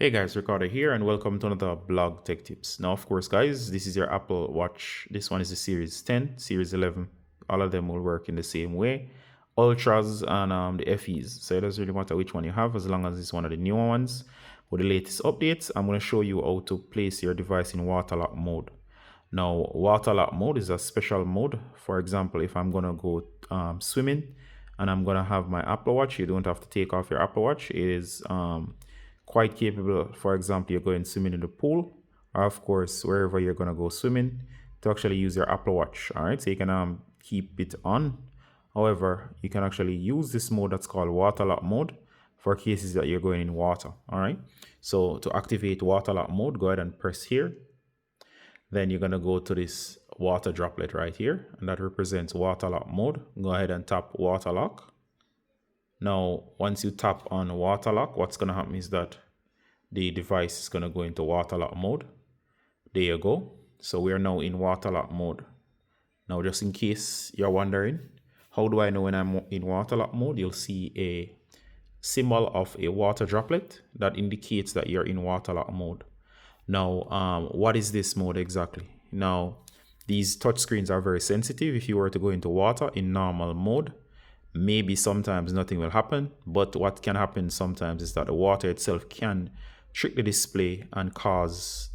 Hey guys, Ricardo here and welcome to another blog tech tips. Now of course guys, this is your Apple Watch. This one is the series 10, series 11. All of them will work in the same way. Ultras and the FEs. So it doesn't really matter which one you have as long as it's one of the newer ones. With the latest updates, I'm going to show you how to place your device in water lock mode. Now water lock mode is a special mode. For example, if I'm going to go swimming and I'm going to have my Apple Watch, you don't have to take off your Apple Watch. It is quite capable. For example, you're going swimming in the pool, or of course wherever you're going to go swimming, to actually use your Apple Watch. All right, so you can keep it on. However, you can actually use this mode that's called water lock mode for cases that you're going in water. All right, so to activate water lock mode, go ahead and press here. Then you're going to go to this water droplet right here, and that represents water lock mode. Go ahead and tap water lock. Now, once you tap on water lock, what's going to happen is that the device is going to go into water lock mode. There you go. So we are now in water lock mode. Now, just in case you're wondering, how do I know when I'm in water lock mode? You'll see a symbol of a water droplet that indicates that you're in water lock mode. Now, what is this mode exactly? Now, these touch screens are very sensitive. If you were to go into water in normal mode, maybe sometimes nothing will happen, but what can happen sometimes is that the water itself can trick the display and cause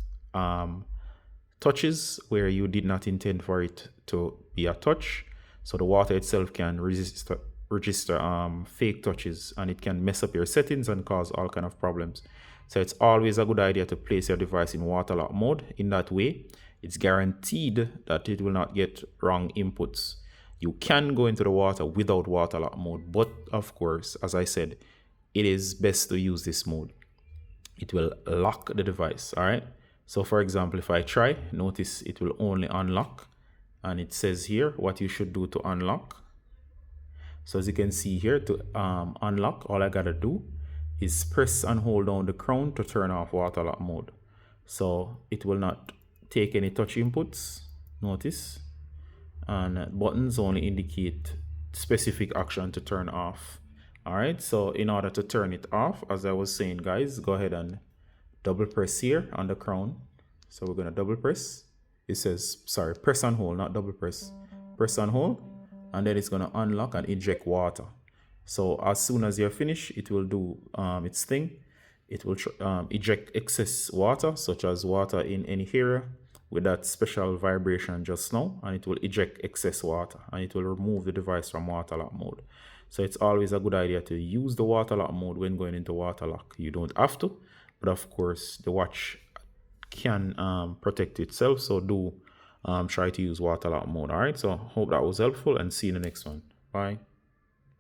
touches where you did not intend for it to be a touch. So the water itself can register fake touches, and it can mess up your settings and cause all kind of problems. So it's always a good idea to place your device in water lock mode. In that way, it's guaranteed that it will not get wrong inputs. You can go into the water without water lock mode, but of course, as I said, it is best to use this mode. It will lock the device. All right. So for example, if I try, notice it will only unlock, and it says here what you should do to unlock. So as you can see here, to unlock, all I gotta do is press and hold down the crown to turn off water lock mode. So it will not take any touch inputs. Notice. And buttons only indicate specific action to turn off. All right, so in order to turn it off, as I was saying, guys, go ahead and double press here on the crown. So we're going to double press. It says, sorry, press and hold, not double press. Press and hold, and then it's going to unlock and eject water. So as soon as you're finished, it will do its thing. It will eject excess water, such as water in any area, with that special vibration just now, and it will eject excess water, and it will remove the device from water lock mode. So it's always a good idea to use the water lock mode when going into water lock. You don't have to, but of course the watch can protect itself, so do try to use water lock mode. All right, so hope that was helpful, and see you in the next one. Bye.